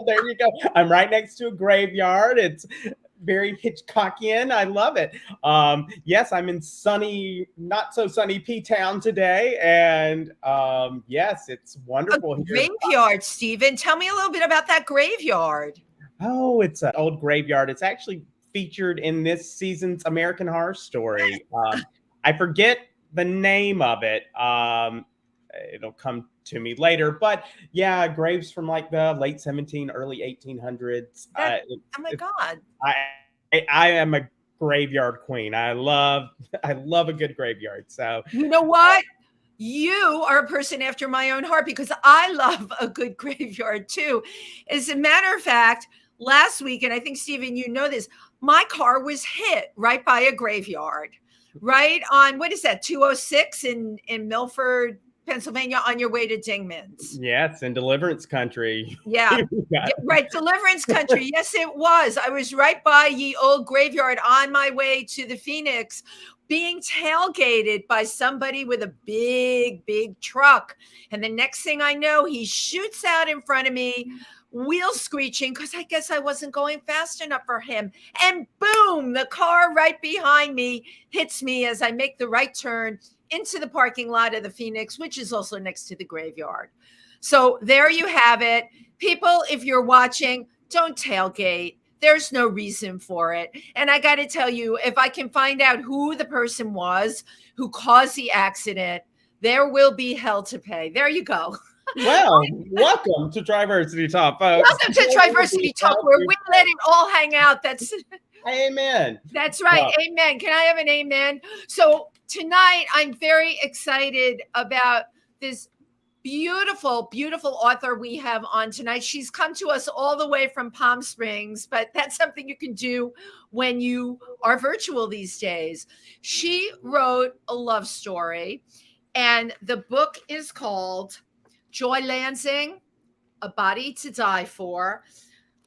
there you go. I'm right next to a graveyard. It's very Hitchcockian. I love it. Yes, I'm in sunny, not so sunny P-Town today. And yes, it's wonderful a here. Graveyard, Stephen. Tell me a little bit about that graveyard. Oh, it's an old graveyard. It's actually featured in this season's American Horror Story. I forget the name of it. It'll come to me later, but yeah, graves from like the late 17, early 1800s. Oh my God. I am a graveyard queen. I love a good graveyard. So you know what? You are a person after my own heart because I love a good graveyard too. As a matter of fact, last week, and I think, Stephen, you know this, my car was hit right by a graveyard, right on, what is that, 206 in Milford, Pennsylvania, on your way to Dingman's. Yes, in Deliverance Country. Yeah. Yeah, right, Deliverance Country. Yes, it was. I was right by ye old graveyard on my way to the Phoenix, being tailgated by somebody with a big truck. And the next thing I know, he shoots out in front of me, wheel screeching, because I guess I wasn't going fast enough for him. And boom, the car right behind me hits me as I make the right turn into the parking lot of the Phoenix, which is also next to the graveyard. So there you have it. People, if you're watching, don't tailgate. There's no reason for it. And I got to tell you, if I can find out who the person was who caused the accident, there will be hell to pay. There you go. Well, welcome to TriVersity Talk, folks. Welcome to TriVersity Talk, where we let it all hang out. That's amen. That's right. Wow. Amen. Can I have an amen? So tonight, I'm very excited about this beautiful author we have on tonight. She's come to us all the way from Palm Springs, but that's something you can do when you are virtual these days. She wrote a love story, and the book is called Joi Lansing, A Body to Die For.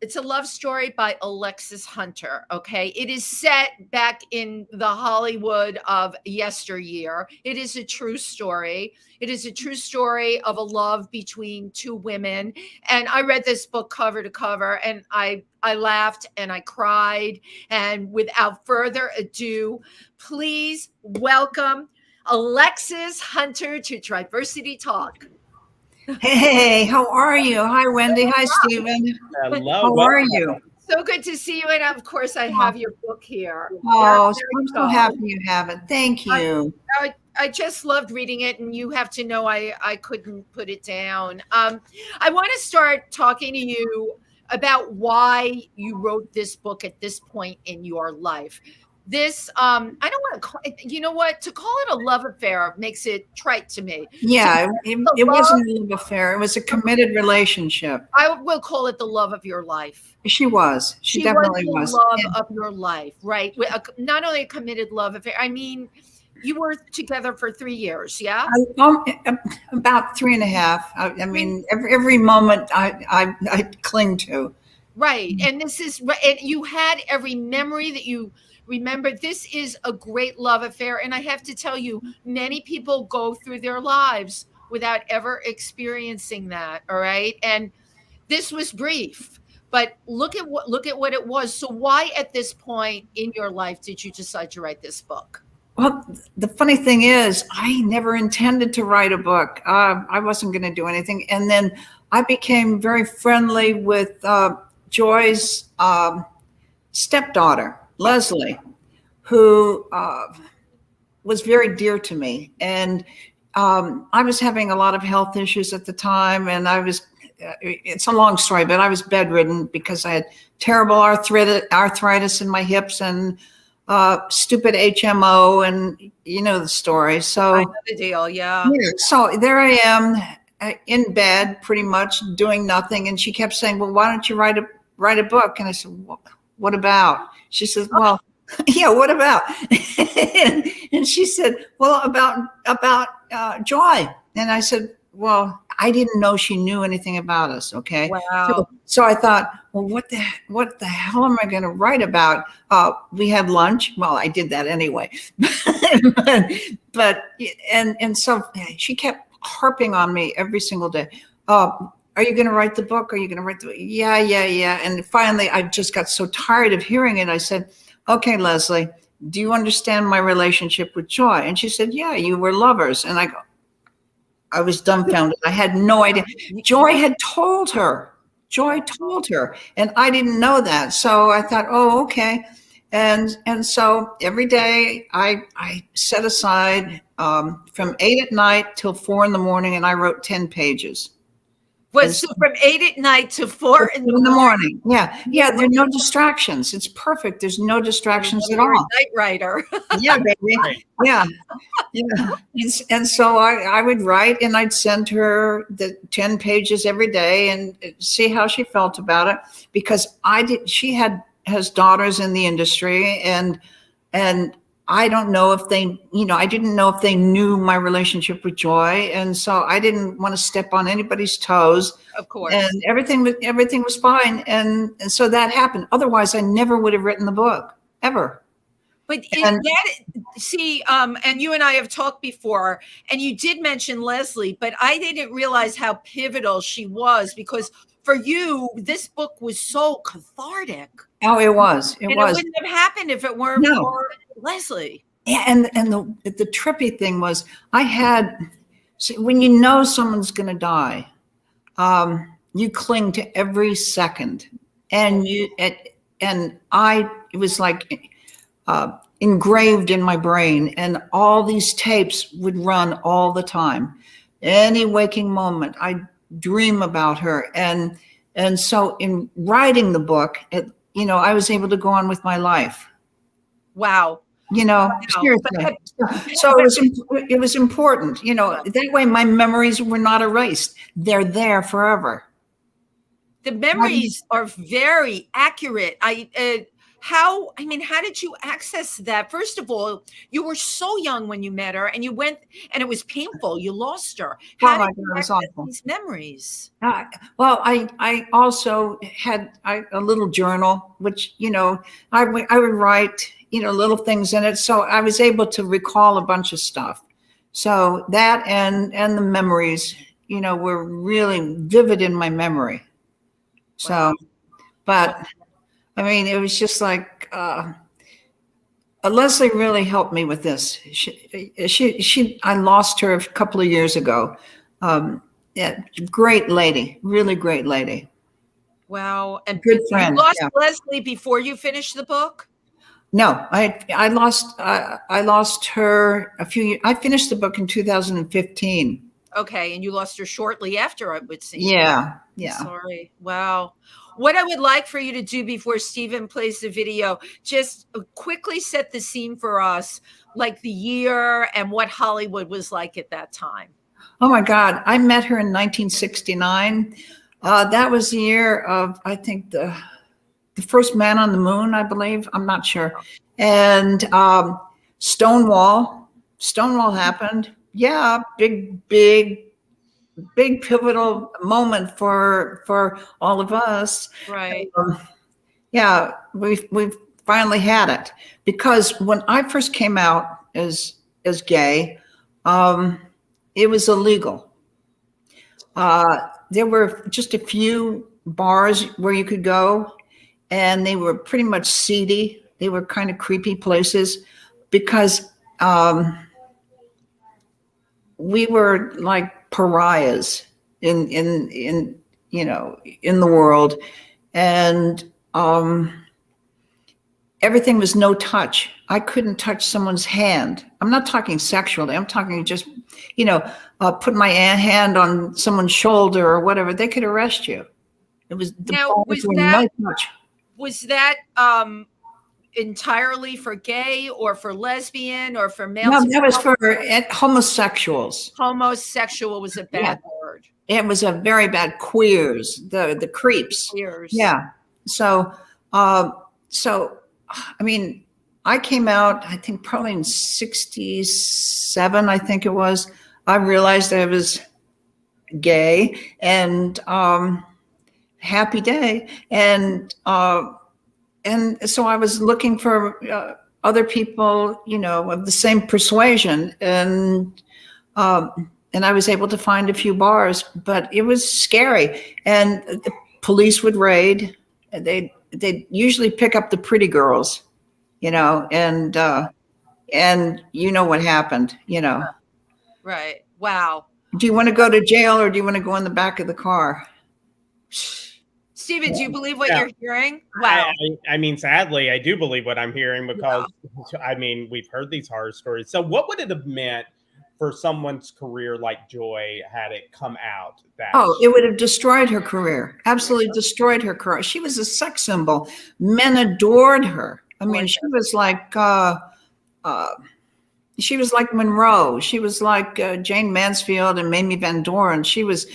It's a love story by Alexis Hunter, okay? It is set back in the Hollywood of yesteryear. It is a true story. It is a true story of a love between two women. And I read this book cover to cover, and I laughed and I cried. And without further ado, please welcome Alexis Hunter to TriVersity Talk. Hey, how are you? Hi, Wendy. Hi, Stephen. Hello. How are you? So good to see you. And of course, I have your book here. Oh, I'm so happy you have it. Thank you. I just loved reading it, and you have to know I couldn't put it down. I want to start talking to you about why you wrote this book at this point in your life. This, I don't want to call it, you know what, to call it a love affair makes it trite to me. Yeah, so it wasn't a love affair. It was a committed relationship. I will call it the love of your life. She was. She definitely was. The love of your life, right? Not only a committed love affair. I mean, you were together for 3 years, yeah? About 3.5. I mean, every moment I cling to. Right, and this is, and you had every memory that you remember. This is a great love affair. And I have to tell you, many people go through their lives without ever experiencing that. All right. And this was brief, but look at what it was. So why at this point in your life did you decide to write this book? Well, the funny thing is, I never intended to write a book. I wasn't going to do anything. And then I became very friendly with Joy's stepdaughter, Leslie, who was very dear to me. And I was having a lot of health issues at the time. And it's a long story, but I was bedridden because I had terrible arthritis in my hips and stupid HMO, and you know the story. So I know the deal, yeah. So there I am in bed pretty much doing nothing. And she kept saying, well, why don't you write a book? And I said, what about? She says, well, yeah, what about? and she said, well, about Joi. And I said, well, I didn't know she knew anything about us. Okay. Wow. So I thought, well, what the hell am I going to write about? We had lunch. Well, I did that anyway. but so she kept harping on me every single day. Are are you going to write the book? Are you going to write the book? Yeah, yeah, yeah. And finally, I just got so tired of hearing it. I said, okay, Leslie, do you understand my relationship with Joy? And she said, yeah, you were lovers. And I was dumbfounded. I had no idea. Joy had told her. Joy told her, and I didn't know that. So I thought, oh, okay. And so every day I set aside from 8 at night till 4 in the morning, and I wrote 10 pages. So from 8 at night to 4 in the morning. Yeah. Yeah. There are no distractions. It's perfect. There's no distractions at all. Night writer. Yeah, baby. Yeah. Yeah. And so I would write, and I'd send her the 10 pages every day and see how she felt about it, because she has daughters in the industry, and I don't know if they, I didn't know if they knew my relationship with Joy. And so I didn't want to step on anybody's toes. Of course. And everything was fine. And so that happened. Otherwise, I never would have written the book, ever. But and you and I have talked before, and you did mention Leslie, but I didn't realize how pivotal she was, because for you, this book was so cathartic. Oh, it was. It wouldn't have happened if it weren't for Leslie. Yeah, and the trippy thing was, when you know someone's going to die, you cling to every second, and it was like engraved in my brain, and all these tapes would run all the time. Any waking moment, I dream about her, and so in writing the book, I was able to go on with my life. Wow. Seriously. So it was important, that way my memories were not erased. They're there forever. The memories are very accurate. How did you access that? First of all, you were so young when you met her, and you went, and it was painful. You lost her. How did you access these memories? Well, I also had a little journal, which, I would write, little things in it. So I was able to recall a bunch of stuff. So that and the memories, were really vivid in my memory. So, but it was just like, Leslie really helped me with this. I lost her a couple of years ago. Yeah, great lady, really great lady. Wow. And good friend. You lost Leslie before you finished the book? No, I lost her a few years. I finished the book in 2015. Okay, and you lost her shortly after, I would say. Yeah. Sorry. Wow. What I would like for you to do before Stephen plays the video, just quickly set the scene for us, like the year and what Hollywood was like at that time. Oh my God. I met her in 1969. That was the year of, I think, the first man on the moon, I believe. I'm not sure. And Stonewall happened. Yeah, big pivotal moment for all of us. Right. Yeah, we've finally had it, because when I first came out as gay, it was illegal. There were just a few bars where you could go, and they were pretty much seedy. They were kind of creepy places, because we were like pariahs in the world, and everything was no touch. I couldn't touch someone's hand. I'm not talking sexually. I'm talking just, put my hand on someone's shoulder or whatever. They could arrest you. It was no touch. Was that entirely for gay or for lesbian or for male? No, that was for homosexuals. Homosexual was a bad word. It was a very bad queers, the creeps. Queers. Yeah. So I came out, I think probably in 1967, I think it was. I realized I was gay, and happy day. And so I was looking for other people, of the same persuasion. And I was able to find a few bars, but it was scary. And the police would raid. They'd usually pick up the pretty girls, and you know what happened, Right. Wow. Do you want to go to jail or do you want to go in the back of the car? Stephen, do you believe what Yeah. you're hearing? Wow. I mean, sadly, I do believe what I'm hearing because, I mean, we've heard these horror stories. So what would it have meant for someone's career like Joy had it come out? It would have destroyed her career. Absolutely destroyed her career. She was a sex symbol. Men adored her. I mean, she was like Monroe. She was like Jane Mansfield and Mamie Van Doren. She was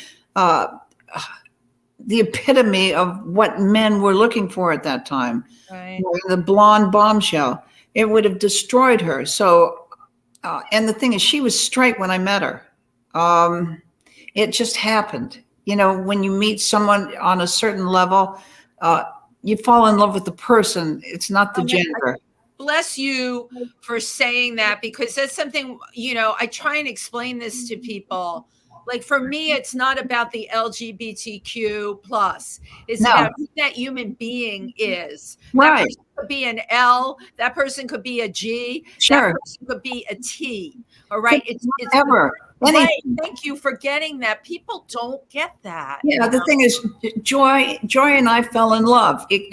the epitome of what men were looking for at that time. Right. The blonde bombshell. It would have destroyed her. So, and the thing is, she was straight when I met her. It just happened. When you meet someone on a certain level, you fall in love with the person. It's not the gender. Bless you for saying that, because that's something, I try and explain this to people. Like, for me, it's not about the LGBTQ plus. It's about who that human being is. Right. That person could be an L. That person could be a G. Sure. That person could be a T. All right. It's ever. Right. Thank you for getting that. People don't get that. Yeah. The thing is, Joy and I fell in love. It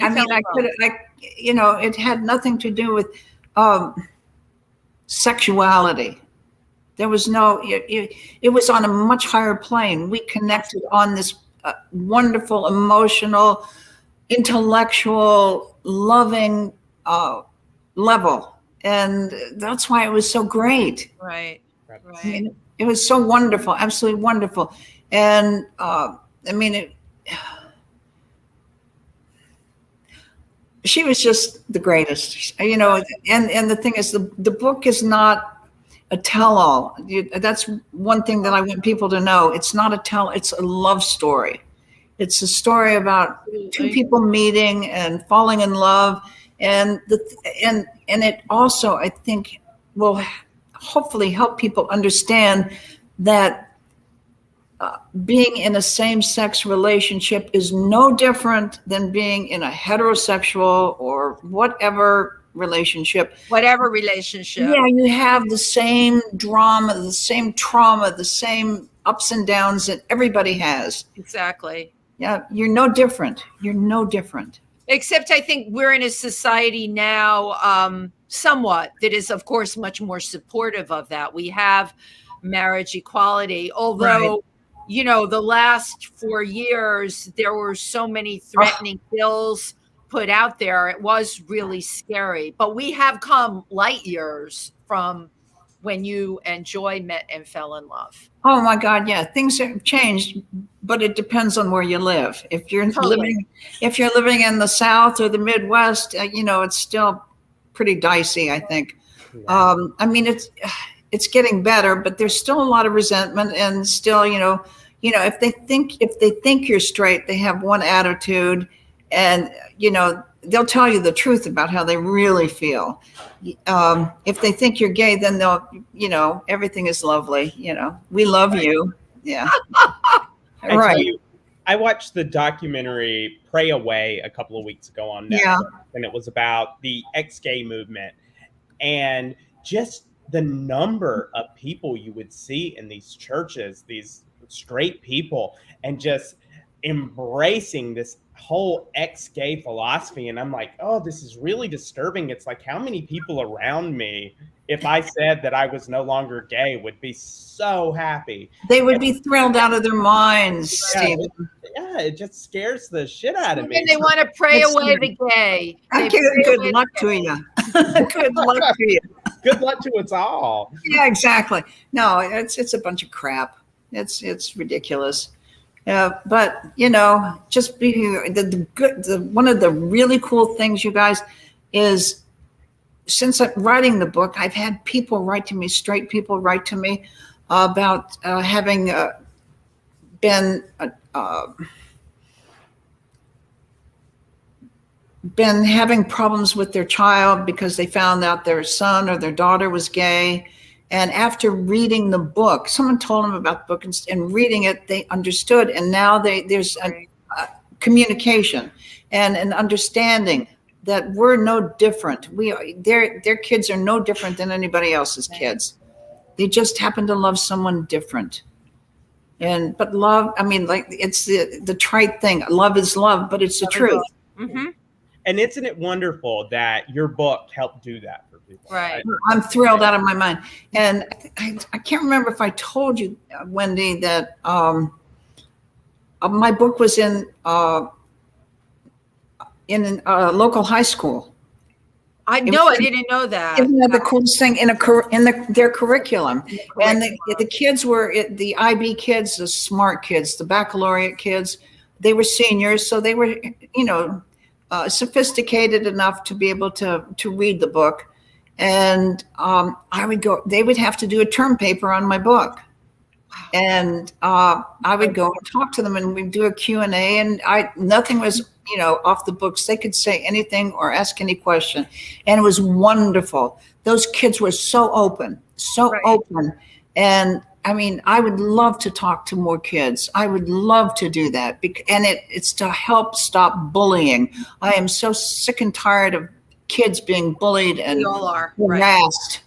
had nothing to do with sexuality. There was it was on a much higher plane. We connected on this wonderful, emotional, intellectual, loving level. And that's why it was so great. Right. I mean, it was so wonderful, absolutely wonderful. And she was just the greatest, and the thing is, the book is not a tell-all. That's one thing that I want people to know. It's not a it's a love story. It's a story about two people meeting and falling in love, and it also, I think, will hopefully help people understand that being in a same-sex relationship is no different than being in a heterosexual or whatever relationship. Yeah, you have the same drama, the same trauma, the same ups and downs that everybody has. Exactly. Yeah, you're no different. Except I think we're in a society now, somewhat, that is, of course, much more supportive of that. We have marriage equality, although, the last 4 years, there were so many threatening bills put out there. It was really scary, but we have come light years from when you and Joy met and fell in love. Oh my God. Yeah. Things have changed, but it depends on where you live. If you're living in the South or the Midwest, it's still pretty dicey, I think. Yeah. It's getting better, but there's still a lot of resentment, and still, if they think you're straight, they have one attitude, and, they'll tell you the truth about how they really feel. If they think you're gay, then they'll, everything is lovely. We love you. Yeah. Right. I watched the documentary Pray Away a couple of weeks ago on Netflix, and it was about the ex-gay movement, and just the number of people you would see in these churches, these straight people, and just embracing this whole ex-gay philosophy. And I'm like, oh, this is really disturbing. It's like, how many people around me, if I said that I was no longer gay, would be so happy? They would be thrilled out of their minds, Stephen. Yeah, it just scares the shit out of me. And they want to pray away the gay. Good luck to you. Good luck to you. Good luck to us all. Yeah, exactly. No, it's a bunch of crap. It's ridiculous. But just being one of the really cool things, you guys, is since I'm writing the book, I've had people write to me, straight people write to me about having been having problems with their child because they found out their son or their daughter was gay, And after reading the book, someone told them about the book, and reading it, they understood. And now there's a communication and an understanding that we're no different. Their kids are no different than anybody else's kids. They just happen to love someone different. But love, I mean, like, it's the trite thing. Love is love, but it's the truth. Mm-hmm. And isn't it wonderful that your book helped do that for people? Right. I'm thrilled out of my mind. And I can't remember if I told you, Wendy, that my book was in a local high school. I didn't know that. Isn't that the coolest thing in their curriculum? And the kids were the IB kids, the smart kids, the baccalaureate kids. They were seniors, so they were, sophisticated enough to be able to read the book. And they would have to do a term paper on my book. And I would go and talk to them, and we'd do a Q&A, and nothing was, off the books. They could say anything or ask any question. And it was wonderful. Those kids were so open. And I mean, I would love to talk to more kids. I would love to do that. And it's to help stop bullying. I am so sick and tired of kids being bullied and We all are, harassed,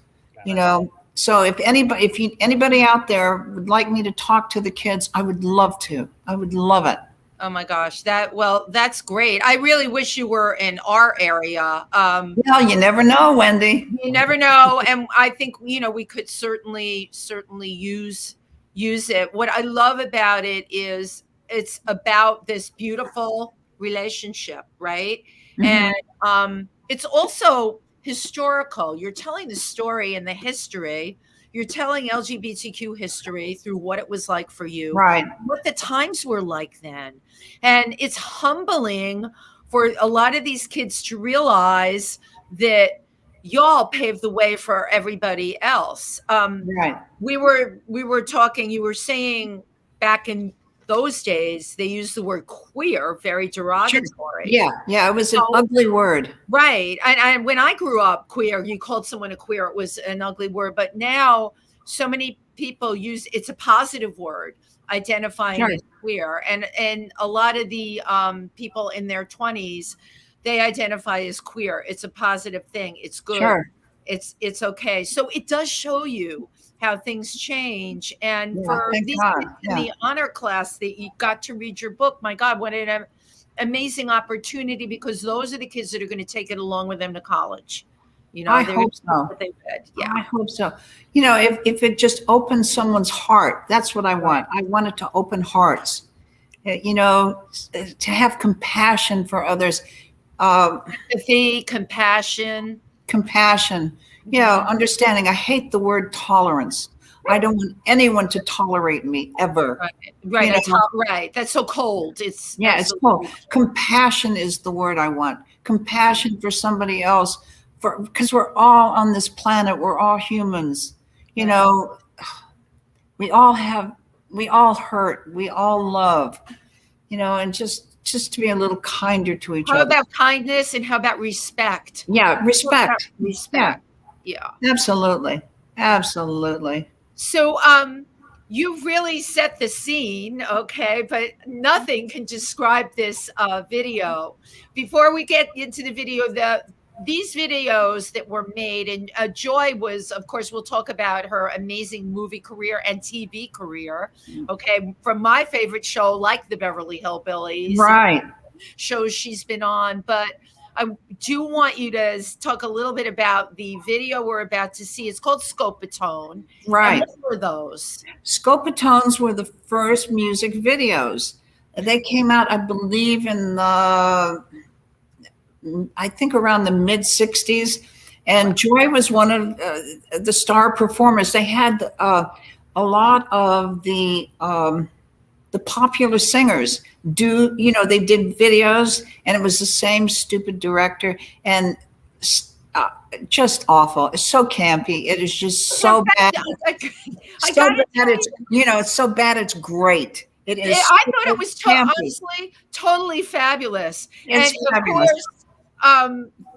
So if anybody out there would like me to talk to the kids, I would love to. I would love it. Oh my gosh, that's great. I really wish you were in our area. Well, you never know, Wendy. You never know, and I think we could certainly use it. What I love about it is it's about this beautiful relationship, right? Mm-hmm. And it's also historical. You're telling the story and the history. You're telling LGBTQ history through what it was like for you, right? What the times were like then. And it's humbling for a lot of these kids to realize that y'all paved the way for everybody else. Right. We were talking, you were saying back in those days, they used the word queer, very derogatory. Yeah. It was an ugly word. Right. And when I grew up, queer, you called someone a queer, it was an ugly word. But now so many people it's a positive word, identifying as queer. And a lot of the people in their 20s, they identify as queer. It's a positive thing. It's good. Sure. It's okay. So it does show you how things change. And for these kids in the honor class that you got to read your book, my God, what an amazing opportunity, because those are the kids that are going to take it along with them to college. I hope so. They read. Yeah, I hope so. If it just opens someone's heart, that's what I want. I want it to open hearts, to have compassion for others. Empathy, compassion. Understanding. I hate the word tolerance. I don't want anyone to tolerate me ever. Right. Right. That's so cold. It's cold. Compassion is the word I want. Compassion for somebody else, because we're all on this planet. We're all humans. We all hurt. We all love. And just to be a little kinder to each other. How about kindness, and how about respect? Yeah, respect. Yeah. Absolutely. So you've really set the scene, okay, but nothing can describe this video. Before we get into the video, these videos that were made, and Joy was, of course, we'll talk about her amazing movie career and TV career, okay, from my favorite show, like the Beverly Hillbillies. Right. Shows she's been on, but I do want you to talk a little bit about the video we're about to see. It's called Scopatone. Right. And what were those? Scopatones were the first music videos. They came out, I believe, in I think around the mid 60s. And Joy was one of the star performers. They had a lot of the popular singers they did videos, and it was the same stupid director, and just awful. It's so campy. It is just so bad. It's so bad it's great. It is. I thought it was honestly totally fabulous. It's fabulous. Of course,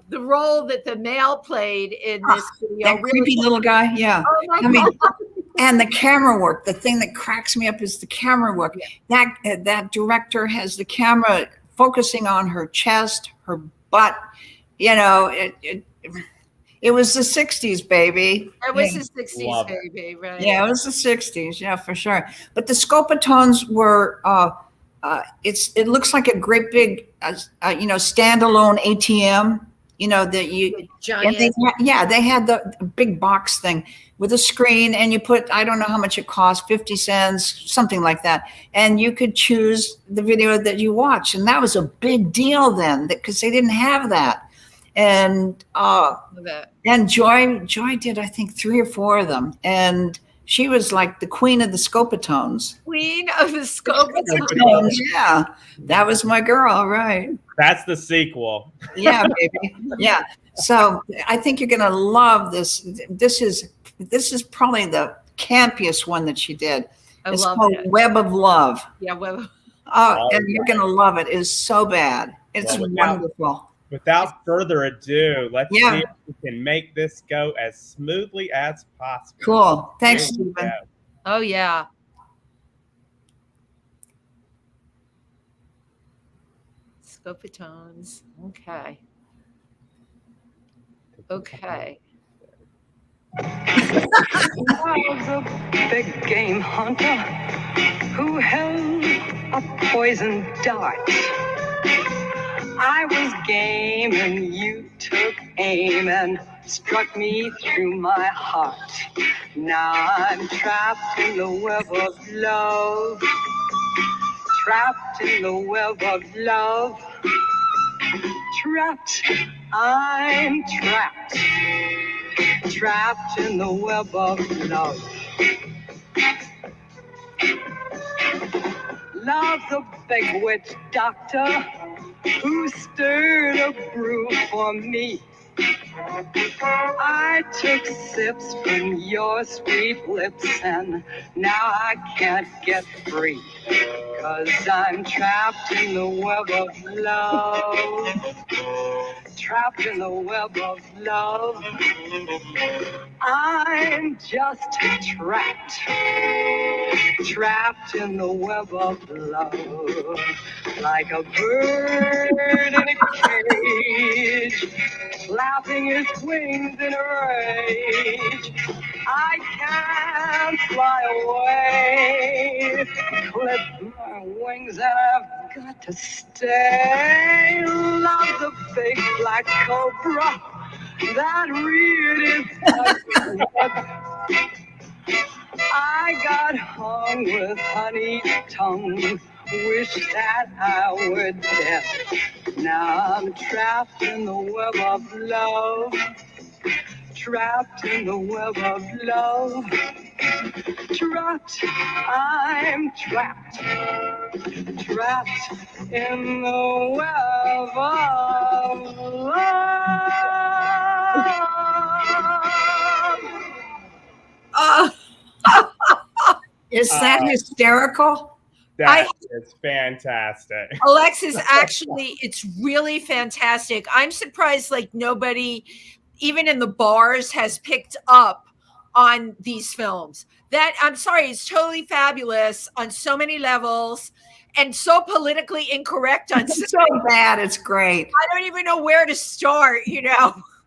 the role that the male played in this video. That creepy little guy. Yeah. Oh my I mean, God. and the camera work. The thing that cracks me up is the camera work. Yeah. That director has the camera focusing on her chest, her butt. You know, it was the 60s, baby. It was the 60s, baby, right? Yeah, it was the 60s. Yeah, for sure. But the Scopatones were, it looks like a great big, standalone ATM, that you, giant. they had the big box thing with a screen, and you put, I don't know how much it cost, 50 cents, something like that. And you could choose the video that you watch. And that was a big deal then, because they didn't have that. And Joi did, I think, 3 or 4 of them. And she was like the queen of the Scopatones. Queen of the Scopatones. Yeah, that was my girl, right? That's the sequel. Yeah, baby. Yeah. So I think you're gonna love this. This is probably the campiest one that she did. It's called Web of Love. Yeah, Web. And you're gonna love it. It's so bad. It's wonderful. Without further ado, let's see if we can make this go as smoothly as possible. Cool. Thanks, Stephen. Oh, yeah. Scopatones. Okay. Okay. I was a big game hunter who held a poison dart. I was game and you took aim and struck me through my heart. Now I'm trapped in the web of love. Trapped in the web of love. Trapped, I'm trapped. Trapped in the web of love. Love the big witch doctor who stirred a brew for me. I took sips from your sweet lips and now I can't get free. 'Cause I'm trapped in the web of love. Trapped in the web of love. I'm just trapped. Trapped in the web of love. Like a bird in a cage, flapping his wings in a rage. I can't fly away. Clip my wings and I've got to stay. Love the big black cobra that reared its head. I got hung with honey tongue. Wish that I were dead. Now I'm trapped in the web of love. Trapped in the web of love. Trapped, I'm trapped. Trapped in the web of love. Is that hysterical? That is fantastic. Alexis, actually, it's really fantastic. I'm surprised like nobody, even in the bars, has picked up on these films. That, I'm sorry, it's totally fabulous on so many levels and so politically incorrect on so bad. It's great. I don't even know where to start,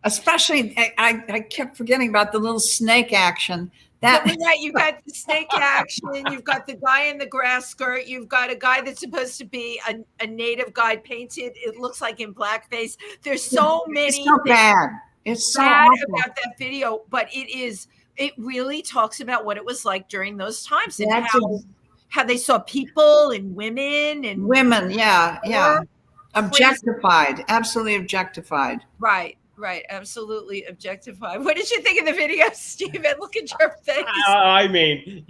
Especially, I kept forgetting about the little snake action. You've got the snake action. You've got the guy in the grass skirt. You've got a guy that's supposed to be a native guy painted. It looks like in blackface. There's so many. It's so bad. It's so bad awful about that video, but it really talks about what it was like during those times and how they saw people and women. Yeah. Objectified, absolutely objectified. Right, absolutely objectified. What did you think of the video, Stephen? Look at your face. I mean,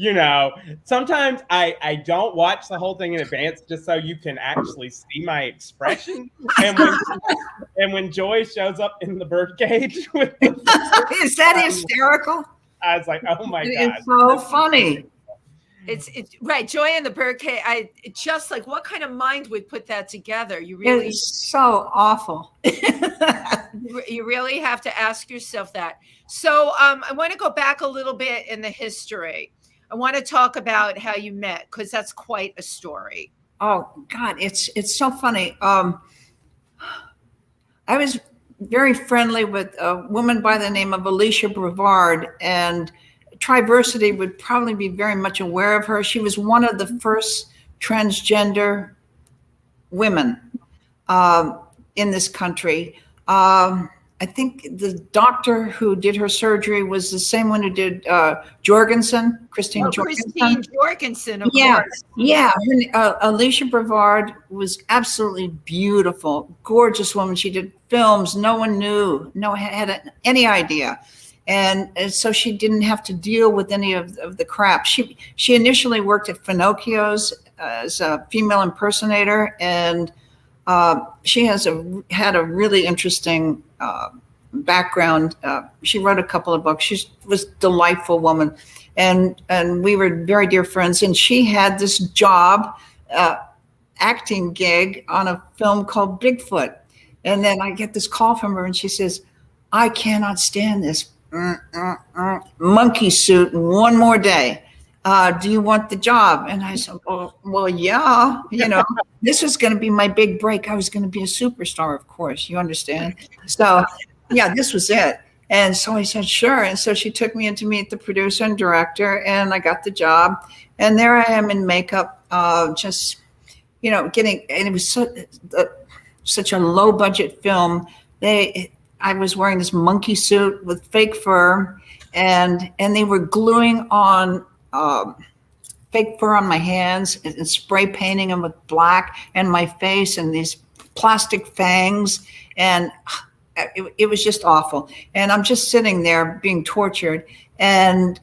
sometimes I don't watch the whole thing in advance just so you can actually see my expression. And when Joi shows up in the birdcage with is that hysterical? I was like, oh my God. It's so funny. It's right. Joy and the Birdcage. Just like, what kind of mind would put that together? You really, It's so awful. you really have to ask yourself that. So I want to go back a little bit in the history. I want to talk about how you met, because that's quite a story. Oh God, it's so funny. I was very friendly with a woman by the name of Alicia Brevard, and TriVersity would probably be very much aware of her. She was one of the first transgender women in this country. I think the doctor who did her surgery was the same one who did Jorgensen, Christine Jorgensen. Christine Jorgensen, of course. Yeah. Alicia Brevard was absolutely beautiful, gorgeous woman. She did films. No one had any idea. And so she didn't have to deal with any of the crap. She initially worked at Finocchio's as a female impersonator, and she had a really interesting background. She wrote a couple of books. She was a delightful woman, and we were very dear friends. And she had this job, acting gig on a film called Bigfoot. And then I get this call from her, and she says, "I cannot stand this monkey suit one more day. Do you want the job?" And I said, well, yeah, this was going to be my big break. I was going to be a superstar, of course, you understand. So yeah, this was it. And so I said, sure. And so she took me in to meet the producer and director, and I got the job. And there I am in makeup, just, and it was such a low budget film. I was wearing this monkey suit with fake fur, and they were gluing on fake fur on my hands and spray painting them with black, and my face, and these plastic fangs, and it was just awful. And I'm just sitting there being tortured, and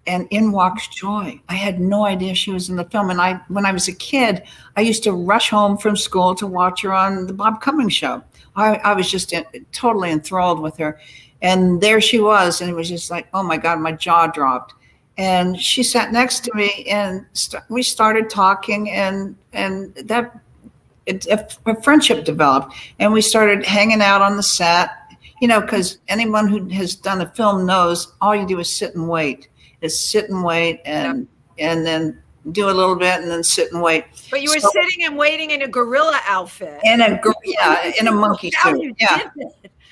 in walks Joy. I had no idea she was in the film. And when I was a kid, I used to rush home from school to watch her on the Bob Cummings show. I was just totally enthralled with her. And there she was. And it was just like, oh my God, my jaw dropped. And she sat next to me, and we started talking, and a friendship developed. And we started hanging out on the set, because anyone who has done a film knows all you do is sit and wait. And then do a little bit and then sit and wait. But you were sitting and waiting in a gorilla outfit. In a monkey suit.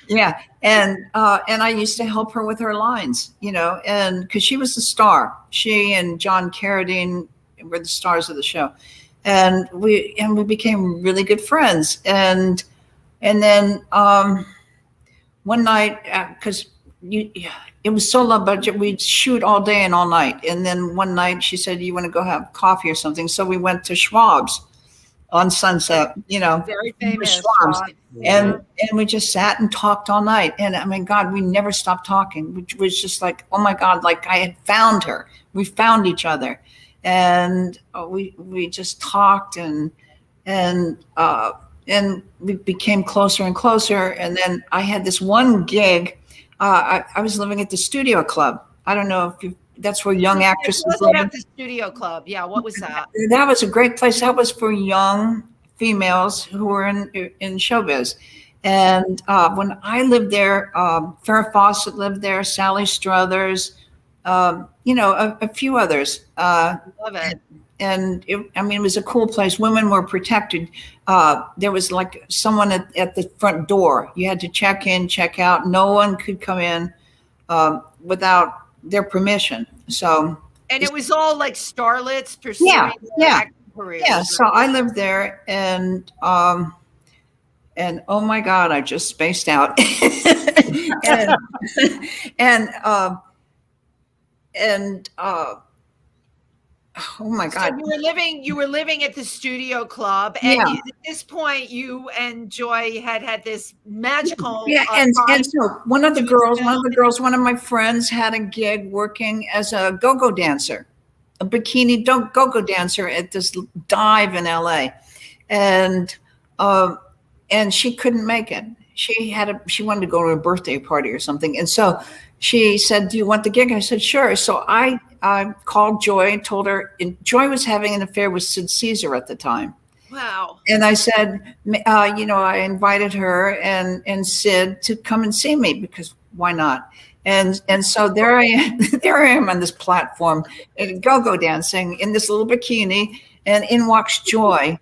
Yeah. And I used to help her with her lines, and because she was the star. She and John Carradine were the stars of the show. And we became really good friends. And then one night, because it was so low budget, we'd shoot all day and all night. And then one night she said, "You want to go have coffee or something?" So we went to Schwab's on Sunset, very famous Schwab's. And we just sat and talked all night. And I mean, God, we never stopped talking, which was just like, oh my God, like I had found her. We found each other. And we just talked, and we became closer and closer. And then I had this one gig. I was living at the Studio Club. I don't know if that's where young actresses live. At the Studio Club. Yeah. What was that? That was a great place. That was for young females who were in showbiz. And when I lived there, Farrah Fawcett lived there, Sally Struthers, a few others. Love it. And it was a cool place. Women were protected. There was like someone at the front door. You had to check in, check out. No one could come in without their permission. So, and it was all like starlets pursuing acting careers. Yeah. So I lived there, and oh my God, I just spaced out. Oh my God! So you were living at the Studio Club, and at this point, you and Joy had this magical. Yeah, and so one of my friends had a gig working as a go-go dancer, a bikini go-go dancer at this dive in LA, and she couldn't make it. she wanted to go to a birthday party or something. And so she said, do you want the gig? I said, sure. So I called Joi and told her, and Joi was having an affair with Sid Caesar at the time. Wow. And I said, I invited her and Sid to come and see me, because why not? And so there I am on this platform, go-go dancing in this little bikini, and in walks Joi,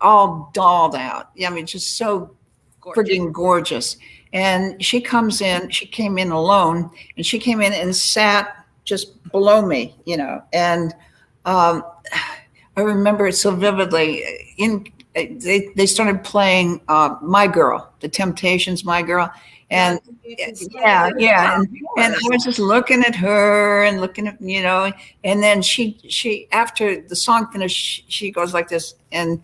all dolled out. I mean, just so freaking gorgeous. And she comes in, she came in alone, and she came in and sat just below me, and I remember it so vividly. They started playing My Girl, The Temptations' My Girl. And yeah. And I was just looking at her and looking at, and then she, after the song finished, she goes like this, and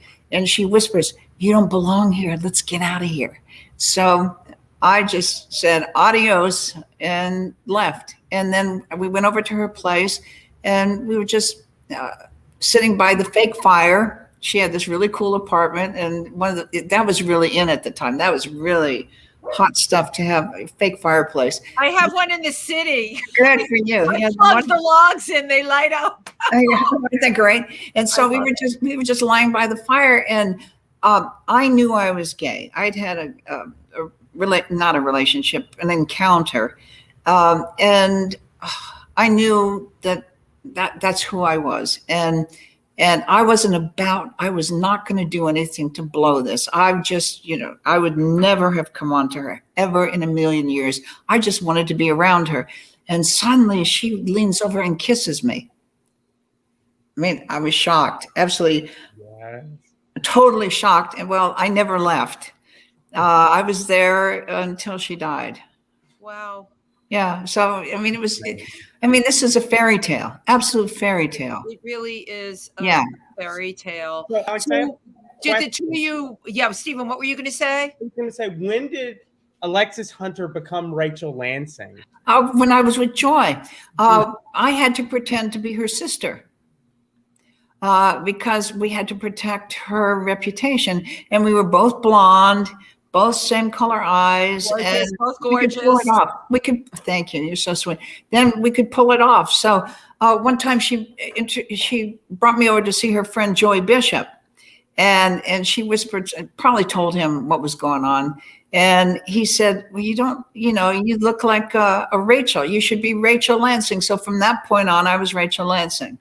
she whispers, you don't belong here. Let's get out of here. So I just said adios and left. And then we went over to her place, and we were just sitting by the fake fire. She had this really cool apartment, and that was really in at the time. That was really hot stuff to have a fake fireplace. I have one in the city. Good for you. I plug the logs in, they light up. Isn't that great? And so we were just lying by the fire, and I knew I was gay. I'd had not a relationship, an encounter, and I knew that's who I was, and I was not going to do anything to blow this. I would never have come on to her ever in a million years. I just wanted to be around her. And suddenly she leans over and kisses me. I mean, I was shocked, absolutely, totally shocked. And well, I never left. I was there until she died. Wow. Yeah. So, I mean, this is a fairy tale, absolute fairy tale. It really is a fairy tale. Well, so, did the two of you, Stephen, what were you going to say? I was going to say, when did Alexis Hunter become Rachel Lansing? When I was with Joi, I had to pretend to be her sister because we had to protect her reputation. And we were both blonde, both same color eyes, gorgeous, and both gorgeous. We could pull it off. Thank you. You're so sweet. Then we could pull it off. So one time she brought me over to see her friend Joey Bishop, and she whispered, probably told him what was going on. And he said, well, you look like a Rachel. You should be Rachel Lansing. So from that point on, I was Rachel Lansing.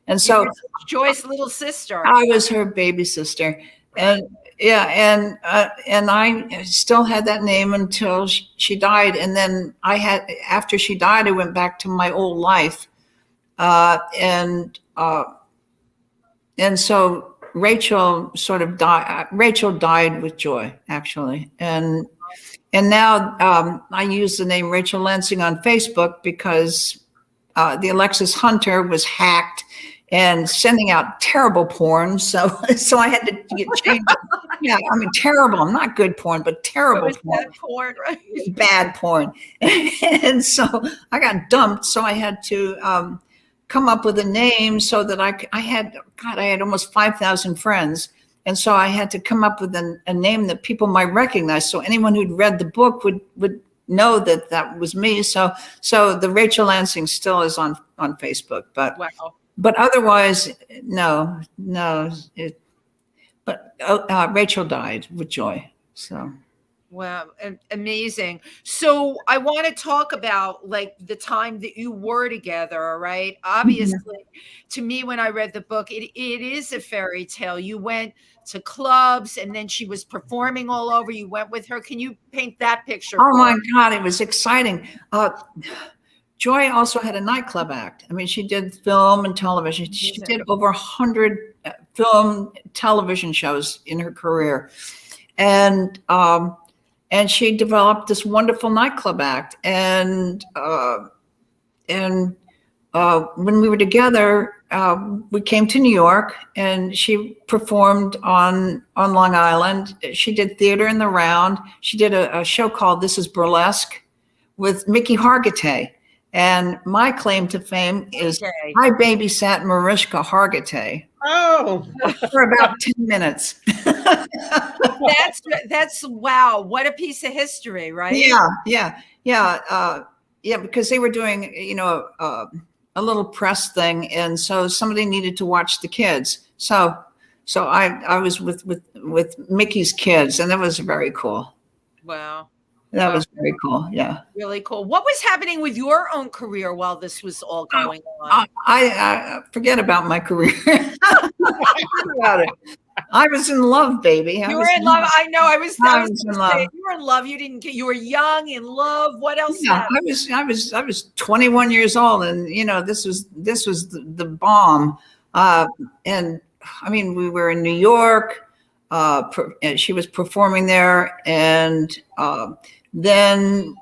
And so Joy's little sister. I was her baby sister. And I still had that name until she died. And then after she died, I went back to my old life. And so Rachel sort of died. Rachel died with Joi, actually. And now I use the name Rachel Lansing on Facebook because the Alexis Hunter was hacked and sending out terrible porn. So I had to get changed. Yeah, I mean, terrible, not good porn, but terrible porn. Bad porn, right? Bad porn. And so I got dumped. So I had to come up with a name so that I had almost 5,000 friends. And so I had to come up with a name that people might recognize. So anyone who'd read the book would know that was me. So the Rachel Lansing still is on Facebook, but wow. But otherwise, no. But Rachel died with Joi. So. Wow, amazing. So I want to talk about like the time that you were together, right? Obviously, to me, when I read the book, it is a fairy tale. You went to clubs and then she was performing all over. You went with her. Can you paint that picture? Oh my God, it was exciting. Joi also had a nightclub act. I mean, she did film and television. She did over 100 film, television shows in her career. And she developed this wonderful nightclub act. And when we were together, we came to New York and she performed on Long Island. She did theater in the Round. She did a show called This Is Burlesque with Mickey Hargitay. And my claim to fame is I babysat Mariska Hargitay. Oh, for about 10 minutes. That's wow. What a piece of history, right? Yeah. Because they were doing, a little press thing, and so somebody needed to watch the kids. So I was with Mickey's kids, and that was very cool. Wow. That was very cool. Yeah. Really cool. What was happening with your own career while this was all going on? I forget about my career. About it. I was in love, baby. You were in love. I know. I was in love. You were in love. You were young, in love. What else? Yeah, I was 21 years old, and this was the bomb. And I mean, we were in New York. And she was performing there, and then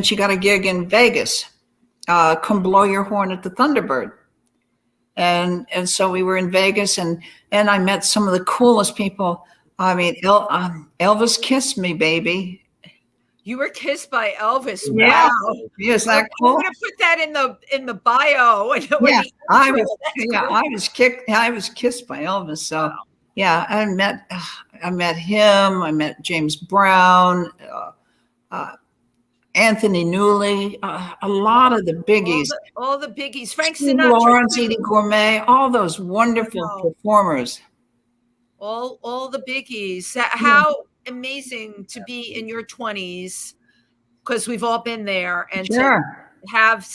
she got a gig in Vegas. Come blow your horn at the Thunderbird. And so we were in Vegas, and I met some of the coolest people. I mean, Elvis kissed me, baby. You were kissed by Elvis. Yeah. Wow. Is that cool? I'm gonna put that in the bio. Yeah, I was kissed by Elvis. So wow. Yeah, I met him. I met James Brown, Anthony Newley, a lot of the biggies. All the biggies. Frank Sinatra, Lawrence, Edie Gourmet, all those wonderful performers. All the biggies. How amazing to be in your 20s, because we've all been there, and to have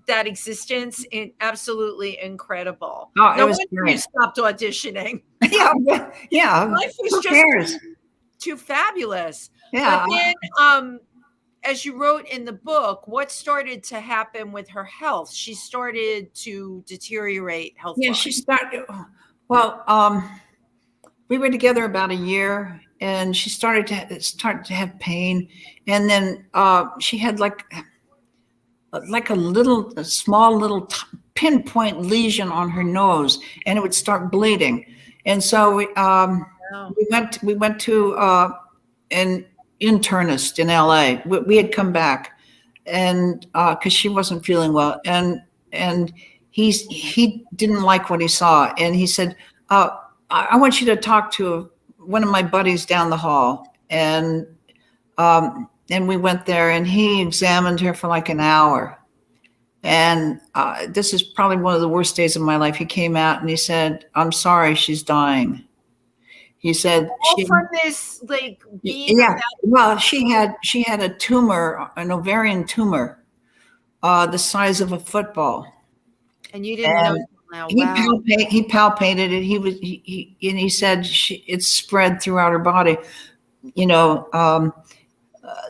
that existence, absolutely incredible. Oh, no wonder you stopped auditioning. Yeah. Life was just too fabulous. Yeah. But then, as you wrote in the book, what started to happen with her health? She started to deteriorate health. Yeah, she started. Well, we were together about a year, and she started to have pain, and then she had like a small little pinpoint lesion on her nose, and it would start bleeding. And so we went to an internist in LA. We had come back, and because she wasn't feeling well, and he didn't like what he saw, and he said, I want you to talk to one of my buddies down the hall. And we went there, and he examined her for like an hour. And this is probably one of the worst days of my life. He came out and he said, "I'm sorry, she's dying." He said, from this, like, well, she had a tumor, an ovarian tumor, the size of a football. And you didn't know. Wow. He palpated it. He said it's spread throughout her body.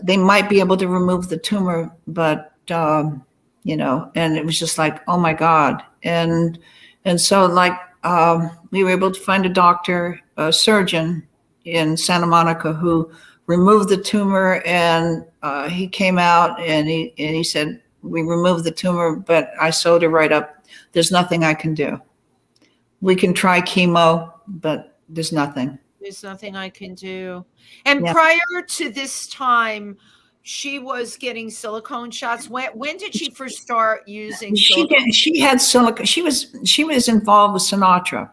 They might be able to remove the tumor, but and it was just like, oh my God. And so we were able to find a doctor, a surgeon in Santa Monica, who removed the tumor, and he came out and he said, we removed the tumor, but I sewed her right up. There's nothing I can do. We can try chemo, but there's nothing. There's nothing I can do. And prior to this time, she was getting silicone shots. When did she first start using silicone? She had silicone. She was involved with Sinatra.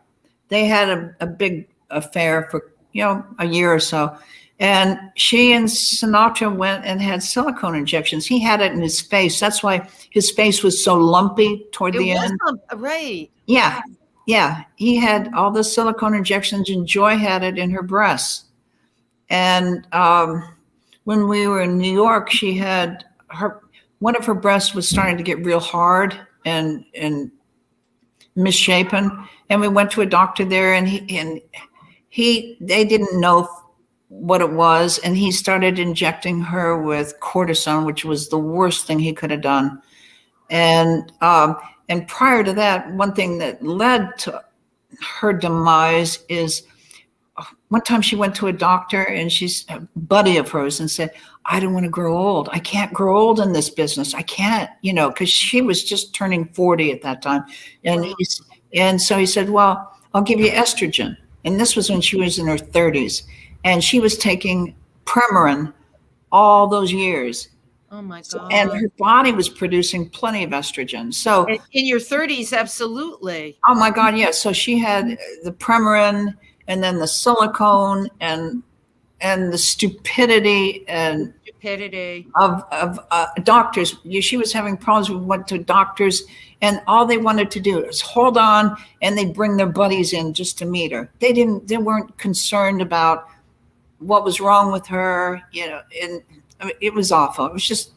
They had a big affair for a year or so. And she and Sinatra went and had silicone injections. He had it in his face. That's why his face was so lumpy toward the end. Right. Yeah. Yeah. He had all the silicone injections, and Joy had it in her breasts. And when we were in New York, she had one of her breasts was starting to get real hard and misshapen. And we went to a doctor there, and they didn't know what it was, and he started injecting her with cortisone, which was the worst thing he could have done. And prior to that, one thing that led to her demise is one time she went to a doctor, and she's a buddy of hers, and said, I don't want to grow old. I can't grow old in this business. I can't, because she was just turning 40 at that time. And so he said, well, I'll give you estrogen. And this was when she was in her 30s. And she was taking Premarin all those years. Oh my God. And her body was producing plenty of estrogen. So in your 30s, absolutely. Oh my God, yes. So she had the Premarin, and then the silicone and the stupidity of doctors. She was having problems. We went to doctors, and all they wanted to do is hold on, and they bring their buddies in just to meet her. They weren't concerned about what was wrong with her, and I mean, it was awful. It was just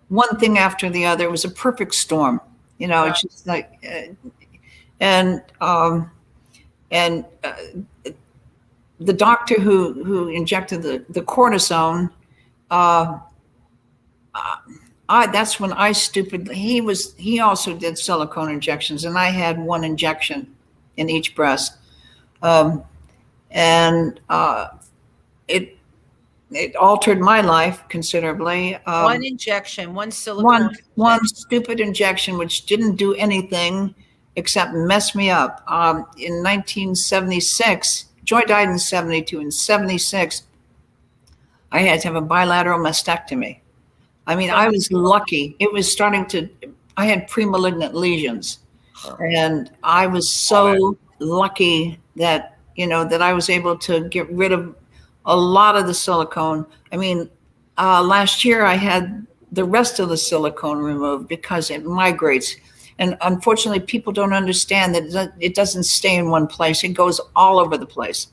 one thing after the other. It was a perfect storm, It's just like, the doctor who injected the cortisone, that's when I stupidly, he also did silicone injections, and I had one injection in each breast. It altered my life considerably. One injection, one silicone. One stupid injection, which didn't do anything except mess me up. In 1976, Joy died in 72. In 76, I had to have a bilateral mastectomy. I mean, I was lucky. It was I had pre-malignant lesions. And I was so lucky that, that I was able to get rid of a lot of the silicone. I mean, last year I had the rest of the silicone removed because it migrates. And unfortunately, people don't understand that it doesn't stay in one place. It goes all over the place.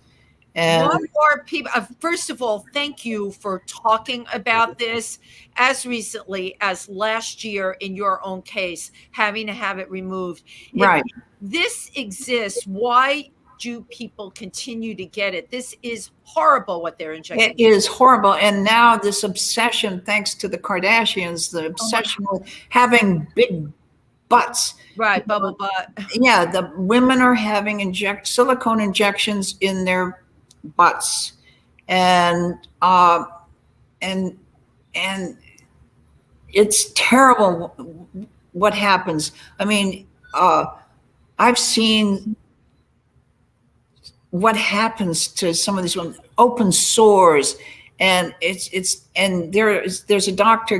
And one more people. First of all, thank you for talking about this as recently as last year in your own case, having to have it removed. Right. If this exists, why do people continue to get it? This is horrible what they're injecting. It is horrible. And now this obsession, thanks to the Kardashians, the obsession with having big butts. Right, bubble butt. Yeah, the women are having silicone injections in their butts, and it's terrible what happens. I mean, I've seen what happens to some of these women, open sores. And there's a doctor,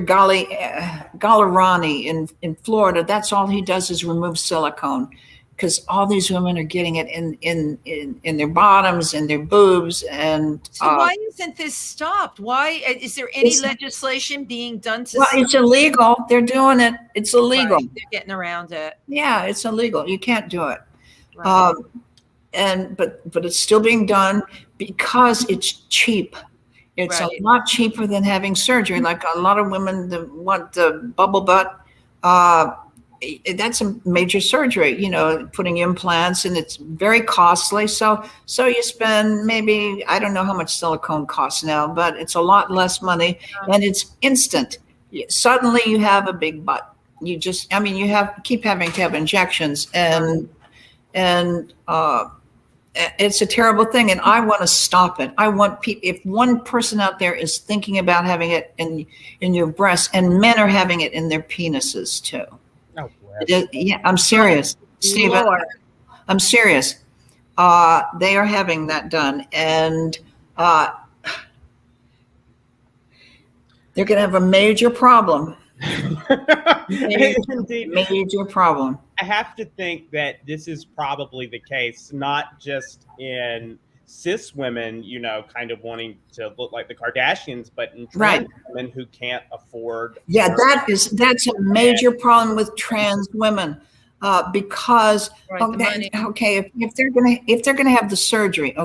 Galarani in Florida. That's all he does is remove silicone, because all these women are getting it in their bottoms and their boobs. And so why isn't this stopped? Why is there any legislation being done to? Well, it's illegal. They're doing it. It's illegal. Right. They're getting around it. Yeah, it's illegal. You can't do it. Right. But it's still being done because it's cheap. It's a lot cheaper than having surgery. Like a lot of women that want the bubble butt, that's a major surgery, putting implants, and it's very costly. So you spend maybe, I don't know how much silicone costs now, but it's a lot less money, and it's instant. Suddenly you have a big butt. You keep having to have injections, and it's a terrible thing, and I want to stop it. I want people, if one person out there is thinking about having it in your breasts, and men are having it in their penises too. Oh, yeah, I'm serious, Stephen. Lord. I'm serious. They are having that done, and they're going to have a major problem. Major problem. I have to think that this is probably the case, not just in cis women, kind of wanting to look like the Kardashians, but in trans women who can't afford. Yeah, that's a major problem with trans women, because if they're gonna have the surgery,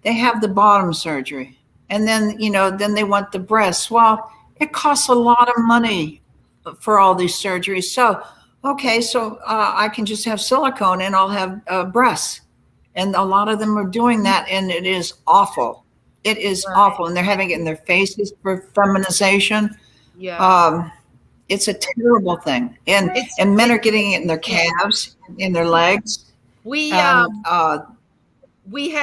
they have the bottom surgery, and then then they want the breasts. Well, it costs a lot of money for all these surgeries. So I can just have silicone and I'll have breasts. And a lot of them are doing that, and it is awful. It is awful. And they're having it in their faces for feminization. Yeah. It's a terrible thing. And men are getting it in their calves, in their legs. We had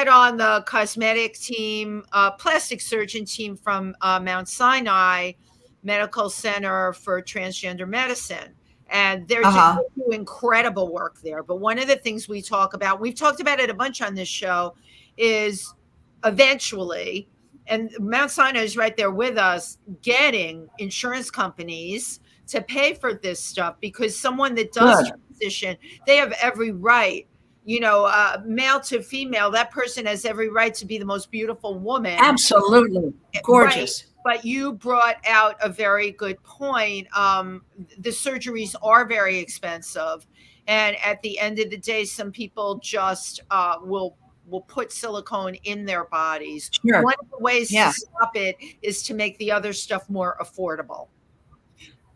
on the cosmetic team, plastic surgeon team from Mount Sinai Medical Center for Transgender Medicine. And they're just doing incredible work there. But one of the things we've talked about it a bunch on this show, is eventually, and Mount Sinai is right there with us, getting insurance companies to pay for this stuff, because someone that does transition, they have every right male to female, that person has every right to be the most beautiful woman. Absolutely. Gorgeous. Right. But you brought out a very good point. The surgeries are very expensive. And at the end of the day, some people just will put silicone in their bodies. Sure. One of the ways to stop it is to make the other stuff more affordable.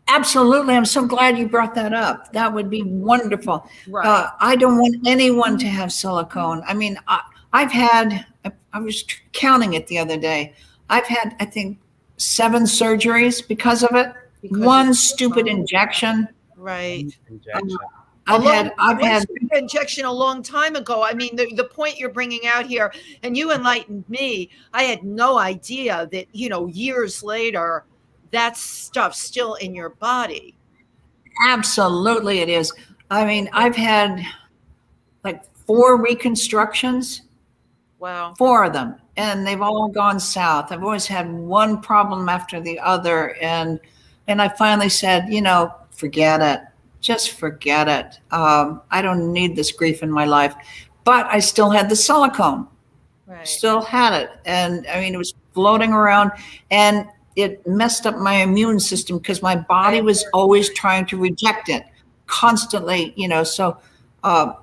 Absolutely. I'm so glad you brought that up. That would be wonderful. Right. I don't want anyone to have silicone. I mean, I was counting it the other day. I've had, I think, 7 surgeries because of it. One stupid injection. Right. I've had injection a long time ago. I mean, the point you're bringing out here, and you enlightened me. I had no idea that, years later, that stuff's still in your body. Absolutely it is. I mean, I've had like 4 reconstructions. Wow. 4 of them. And they've all gone south. I've always had one problem after the other. And I finally said, forget it. Just forget it. I don't need this grief in my life. But I still had the silicone. Right. Still had it. And I mean, it was floating around. And it messed up my immune system because my body was always trying to reject it constantly, so I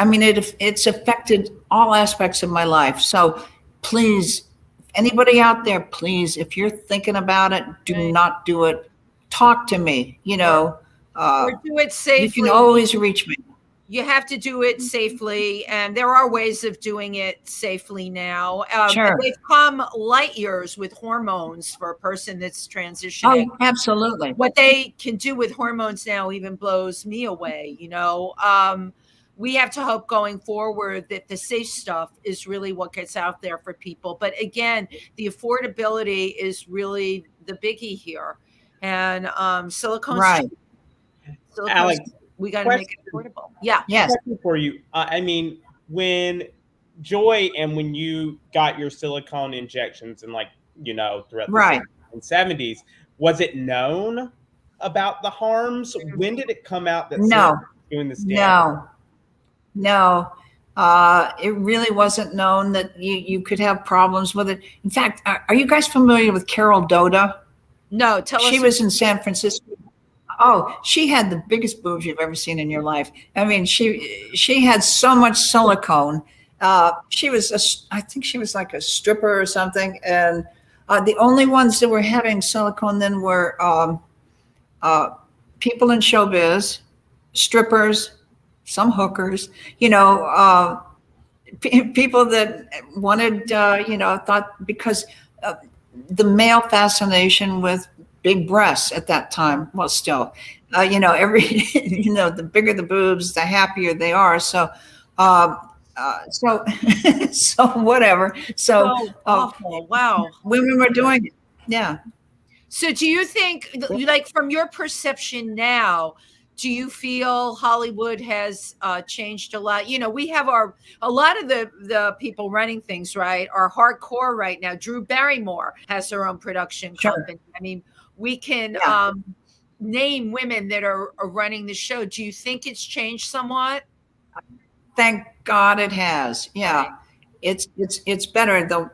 mean, it's affected all aspects of my life. So please, anybody out there, please, if you're thinking about it, do not do it. Talk to me, or do it safely. You can always reach me. You have to do it safely, and there are ways of doing it safely now. Sure. They've come light years with hormones for a person that's transitioning. Oh, absolutely. What they can do with hormones now even blows me away. We have to hope going forward that the safe stuff is really what gets out there for people. But again, the affordability is really the biggie here. And silicone. Right. Alex, we got to make it affordable. Yeah. Yes. Question for you. I mean, when Joy and when you got your silicone injections and throughout the 60s and 70s, was it known about the harms? When did it come out that silicone was doing this damage? No. It really wasn't known that you could have problems with it. In fact, are you guys familiar with Carol Doda? No, tell us. She was in San Francisco. Oh, she had the biggest boobs you've ever seen in your life. I mean, she had so much silicone. I think she was like a stripper or something. And the only ones that were having silicone then were people in showbiz, strippers, some hookers, people that wanted, thought because the male fascination with big breasts at that time. Well, still, the bigger the boobs, the happier they are. So whatever. So awful. Wow. Women were doing it. Yeah. So do you think, from your perception now, do you feel Hollywood has changed a lot? We have a lot of the people running things, right, are hardcore right now. Drew Barrymore has her own production company. I mean, we can name women that are running the show. Do you think it's changed somewhat? Thank God it has. Yeah, right. It's better. The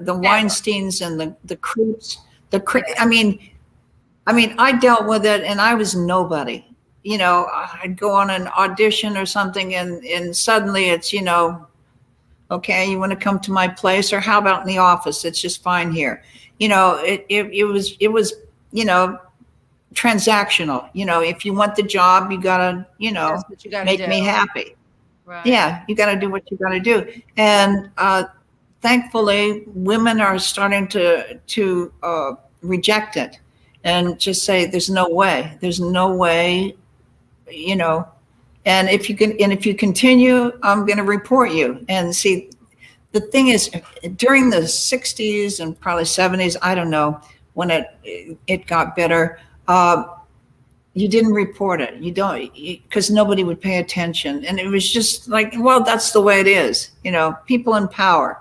Weinsteins and the creeps. I mean, I dealt with it, and I was nobody. I'd go on an audition or something, and suddenly it's okay, you want to come to my place, or how about in the office? It's just fine here. It was transactional. If you want the job, you gotta make me happy. Right. Yeah, you got to do what you got to do. And thankfully, women are starting to reject it and just say, "There's no way. There's no way." And if you continue, I'm going to report you. And see, the thing is, during the 60s and probably 70s, I don't know when it got better. You didn't report it. You don't, because nobody would pay attention. And it was just like, well, that's the way it is. People in power.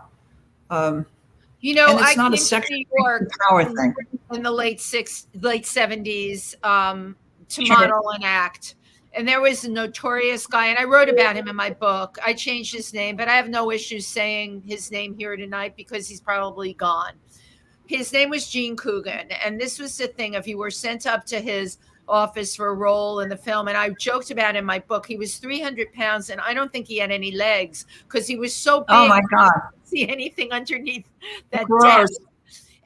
And it's not a sexual power thing. In the late 70s, to model and act. And there was a notorious guy, and I wrote about him in my book. I changed his name, but I have no issues saying his name here tonight because he's probably gone. His name was Gene Coogan, and this was the thing. If you were sent up to his office for a role in the film, and I joked about in my book, he was 300 pounds, and I don't think he had any legs because he was so big. Oh my God. I couldn't see anything underneath that Gross. desk.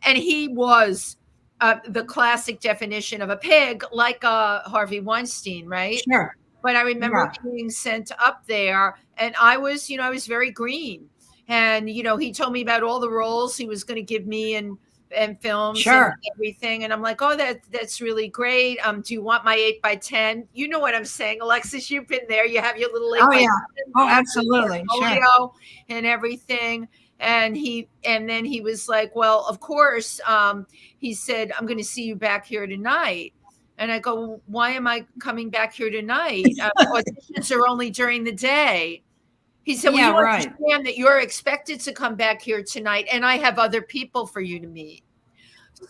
And he was the classic definition of a pig, like Harvey Weinstein, right? Sure. But I remember being sent up there, and I was very green. And, he told me about all the roles he was going to give me and films and everything. And I'm like, oh, that's really great. Do you want my 8x10? You know what I'm saying, Alexis, you've been there. You have your little 8x10. Oh, yeah. Oh, absolutely. Sure. And everything. And then he was like, well, of course, he said, I'm going to see you back here tonight. And I go, why am I coming back here tonight? Auditions are only during the day. He said, well, you understand that you're expected to come back here tonight, and I have other people for you to meet.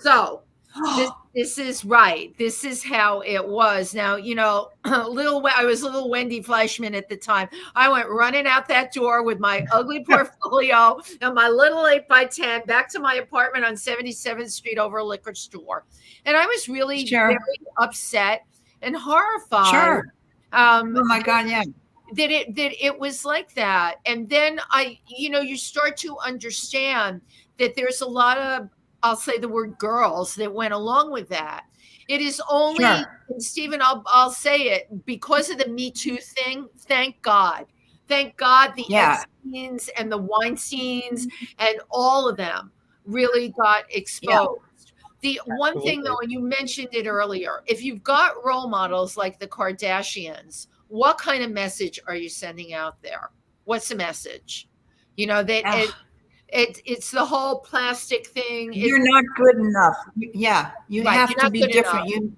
So this is right. This is how it was. Now, I was little Wendy Fleischman at the time. I went running out that door with my ugly portfolio and my little 8x10 back to my apartment on 77th Street over a liquor store. And I was really very upset and horrified. Sure. Oh my God, yeah. That it was like that. And then you start to understand that there's a lot of, I'll say the word girls that went along with that. It is only, and Stephen, I'll say it, because of the Me Too thing, thank God the Epsteins and the Weinsteins and all of them really got exposed. The one thing though, and you mentioned it earlier, if you've got role models like the Kardashians, what kind of message are you sending out there? What's the message? It's the whole plastic thing. You're not good enough. Yeah, you have to be different.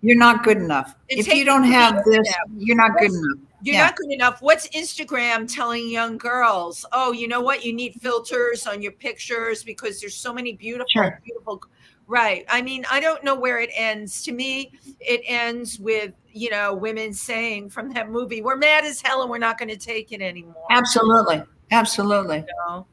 You're not good enough. If you don't have this, you're not good enough. You're not good enough. What's Instagram telling young girls? Oh, you know what? You need filters on your pictures because there's so many beautiful. Right. I mean, I don't know where it ends. To me, it ends with, women saying from that movie, we're mad as hell and we're not going to take it anymore. Absolutely. Absolutely.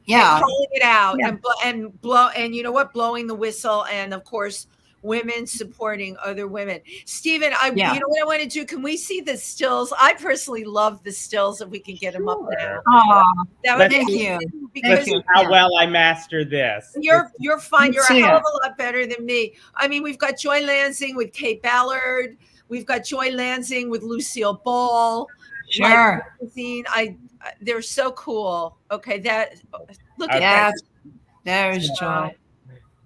Yeah. And calling it out and blowing the whistle. And of course, women supporting other women. Stephen, you know what I want to do? Can we see the stills? I personally love the stills if we can get them up there. Oh, thank you. Because how well I mastered this. You're fine. You're a hell of a lot better than me. I mean, we've got Joi Lansing with Kate Ballard. We've got Joi Lansing with Lucille Ball. Sure. They're so cool. Okay, look at that. There's Joi.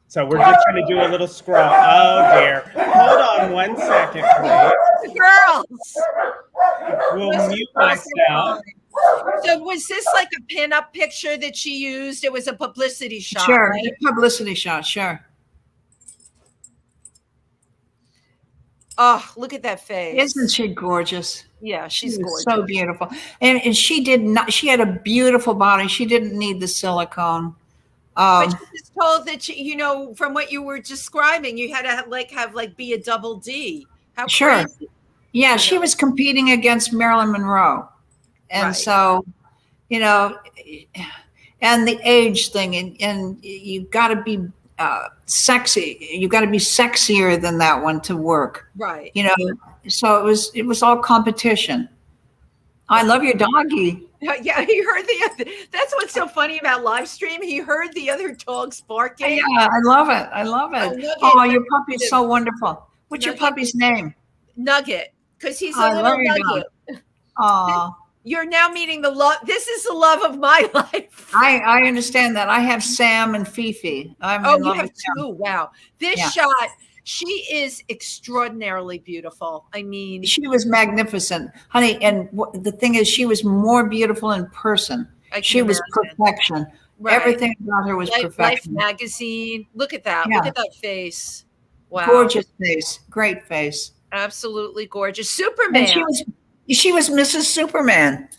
So we're just going to do a little scroll. Oh dear. Hold on one second, please. Girls. We'll mute myself. So was this like a pin-up picture that she used? It was a publicity shot. Sure, right? a publicity shot, sure. Oh, look at that face. Isn't she gorgeous? Yeah, she's gorgeous. So beautiful. And she had a beautiful body. She didn't need the silicone. But she was told that, from what you were describing, you had to be a double D. How crazy. Yeah, she was competing against Marilyn Monroe. And so, and the age thing, and you've got to be sexy. You've got to be sexier than that one to work. Right. So it was all competition. I love your doggy. Yeah, he heard that's what's so funny about live stream. He heard the other dogs barking. Yeah, I love it. Oh, your puppy's so wonderful. What's your puppy's name? Nugget, because he's a little nugget. Oh. You're now meeting the love. This is the love of my life. I understand that. I have Sam and Fifi. You have two. Wow. This shot, she is extraordinarily beautiful. I mean, she was magnificent, honey. And the thing is, she was more beautiful in person. She was perfection. Right. Everything about her was perfection. Life magazine. Look at that. Look at that face. Wow. Gorgeous face. Great face. Absolutely gorgeous. Superman. And she was Mrs. Superman.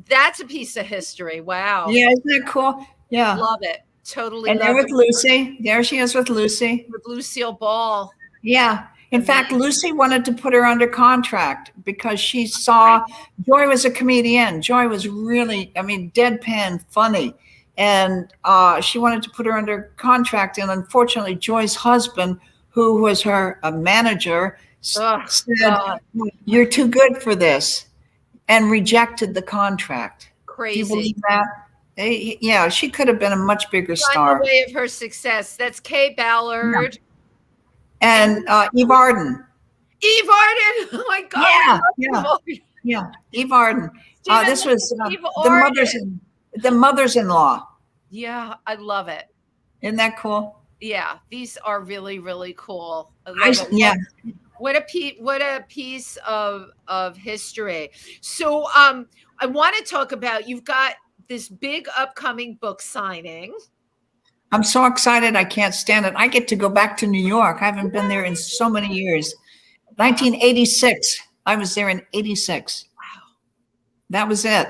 That's a piece of history. Wow. Yeah, isn't that cool? Yeah. Love it. Totally. And there with Lucy. There she is with Lucy. With Lucille Ball. Yeah. In fact, Lucy wanted to put her under contract because she saw Joy was a comedian. Joy was really, deadpan funny. And she wanted to put her under contract. And unfortunately, Joy's husband, who was her manager, said, "You're too good for this," and rejected the contract. Crazy. Do you believe that? Yeah, she could have been a much bigger star. On the way of her success. That's Kay Ballard. Yeah. And Eve Arden. Eve Arden. Oh my God. Yeah. Eve Arden. Stephen, This was the mothers-in-law. Yeah, I love it. Isn't that cool? Yeah, these are really, really cool. Yeah. What a piece of history. So I want to talk about, you've got this big upcoming book signing. I'm so excited. I can't stand it. I get to go back to New York. I haven't been there in so many years. 1986. I was there in 86. Wow. That was it.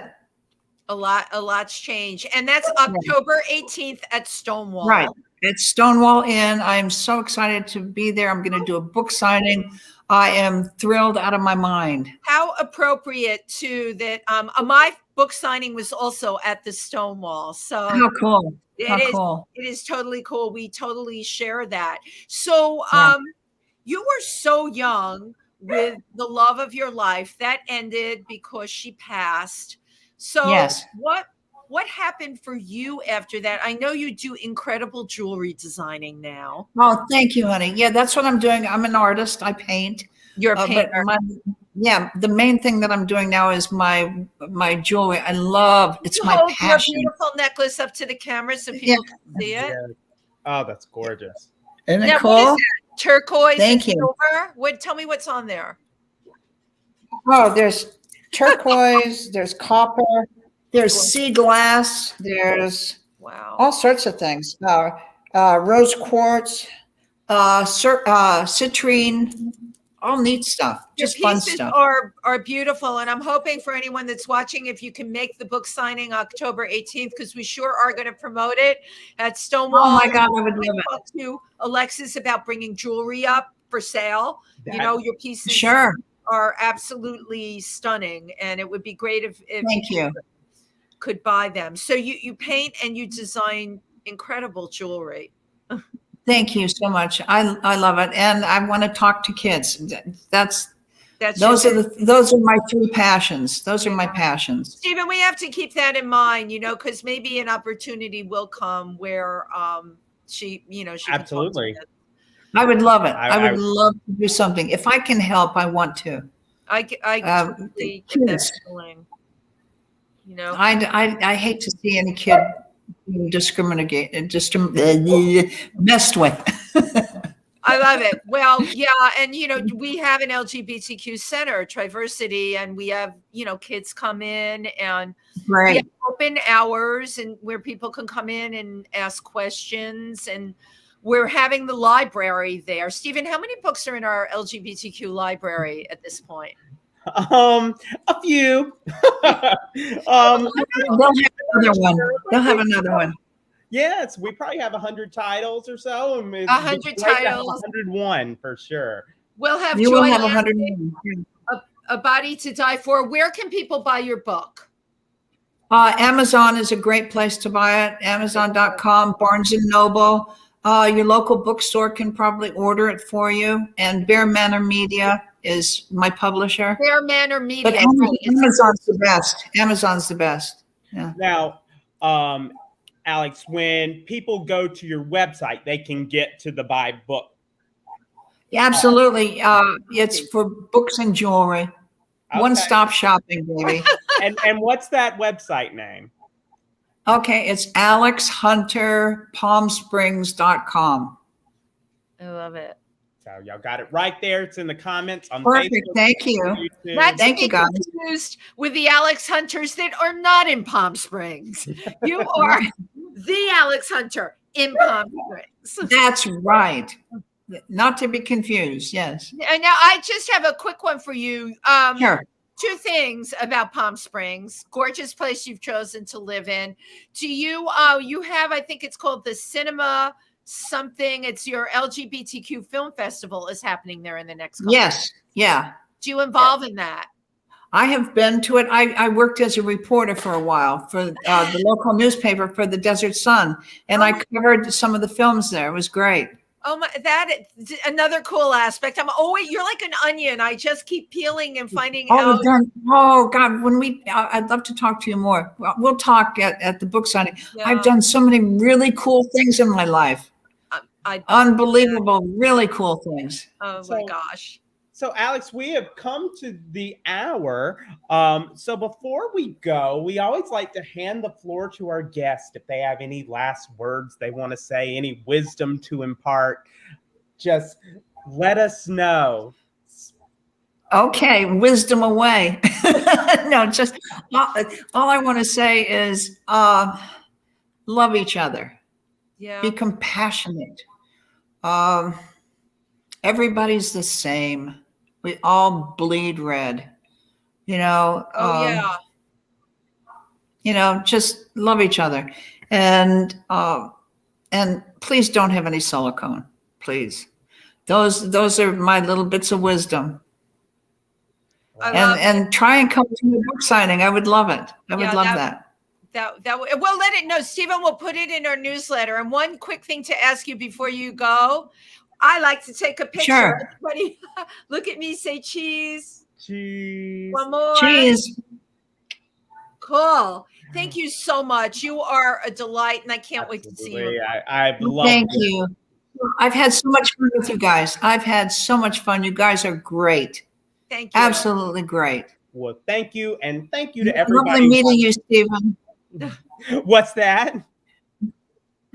A lot's changed. And that's October 18th at Stonewall. Right. It's Stonewall Inn. I'm so excited to be there. I'm going to do a book signing. I am thrilled out of my mind. How appropriate too that my book signing was also at the Stonewall. So how cool. It is totally cool. We totally share that. So you were so young with the love of your life. That ended because she passed. So yes. What happened for you after that? I know you do incredible jewelry designing now. Oh, thank you, honey. Yeah, that's what I'm doing. I'm an artist. I paint. You're a painter. The main thing that I'm doing now is my jewelry. I love it's my passion. Your beautiful necklace up to the camera so people can see it. Yeah. Oh, that's gorgeous. Isn't it cool? Turquoise. Thank you. Silver. Tell me what's on there. Oh, there's turquoise. There's copper. There's sea glass. There's all sorts of things. Rose quartz, citrine. All neat stuff, just fun stuff. Are beautiful, and I'm hoping for anyone that's watching, if you can make the book signing October 18th, because we sure are going to promote it at Stonewall. Oh my God, I would love it. Talk to Alexis about bringing jewelry up for sale. Your pieces are absolutely stunning, and it would be great if you could buy them. So you paint and you design incredible jewelry. Thank you so much. I love it, and I want to talk to kids. Those are my three passions. Those are my passions. Stephen, we have to keep that in mind, because maybe an opportunity will come where she absolutely. I would love it. I would love to do something. If I can help, I want to. I totally get that feeling. I hate to see any kid messed with. I love it. Well, yeah. And, we have an LGBTQ center, TriVersity, and we have, kids come in and we have open hours and where people can come in and ask questions. And we're having the library there. Stephen, how many books are in our LGBTQ library at this point? A few. They'll have another one. Yes, we probably have 100 titles or so. 100 titles. 101 for sure. We'll have you Joi will have Lansing, 101. A Body to Die For. Where can people buy your book? Amazon is a great place to buy it. Amazon.com, Barnes and Noble. Your local bookstore can probably order it for you. And Bear Manor Media is my publisher. Bear Manor Media. But Amazon's the best. Amazon's the best. Yeah. Now, Alex, when people go to your website, they can get to the buy book. Yeah, absolutely. It's for books and jewelry. Okay. One-stop shopping, baby. and what's that website name? Okay, it's alexhunterpalmsprings.com. I love it. So y'all got it right there. It's in the comments on Perfect. Facebook. Thank you. Thank you, guys. Confused with the Alex Hunters that are not in Palm Springs. You are the Alex Hunter in Palm Springs. That's right. Not to be confused. Yes. And now I just have a quick one for you. Sure. Two things about Palm Springs. Gorgeous place you've chosen to live in. Do you, you have, I think it's called the Cinema something. It's your LGBTQ film festival is happening there in the next couple Yes. Yeah. Do you involve in that? I have been to it. I worked as a reporter for a while for the local newspaper for the Desert Sun, and I covered some of the films there. It was great. Oh my, that another cool aspect. You're like an onion. I just keep peeling and finding out. Oh God, I'd love to talk to you more. We'll talk at the book signing. Yeah. I've done so many really cool things in my life. Unbelievable, really cool things. Oh my gosh. So, Alex, we have come to the hour. So before we go, we always like to hand the floor to our guest if they have any last words they want to say, any wisdom to impart. Just let us know. Okay, wisdom away. No, just all I want to say is love each other. Yeah. Be compassionate. Everybody's the same. We all bleed red, you know. Just love each other, and please don't have any silicone, please. Those are my little bits of wisdom. And try and come to the book signing. I would love it. I would love that. We'll let it know. Stephen will put it in our newsletter. And one quick thing to ask you before you go. I like to take a picture. Sure. Everybody, look at me, say cheese. Cheese. One more. Cheese. Cool. Thank you so much. You are a delight, and I can't wait to see you. I've loved Thank you. I've had so much fun with you guys. I've had so much fun. You guys are great. Thank you. Absolutely great. Well, thank you. And thank you to everybody. Lovely meeting you, Stephen. What's that?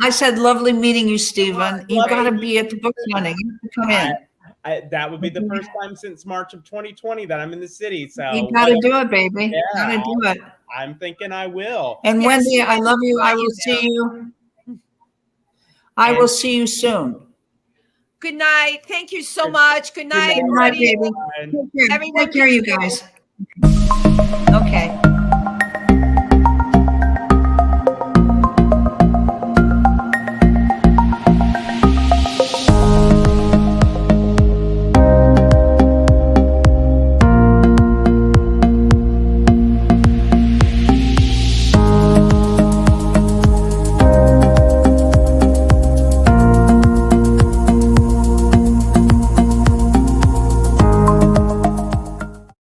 I said, lovely meeting you, Stephen. You got to be at the book signing. You have to come in. That would be the first time since March of 2020 that I'm in the city. So you got to do it, baby. You got to do it. I'm thinking I will. And Wendy, I love you. I will see you. I will see you soon. Good night. Thank you so much. Good night, Good night, baby. Take care, you guys. Okay.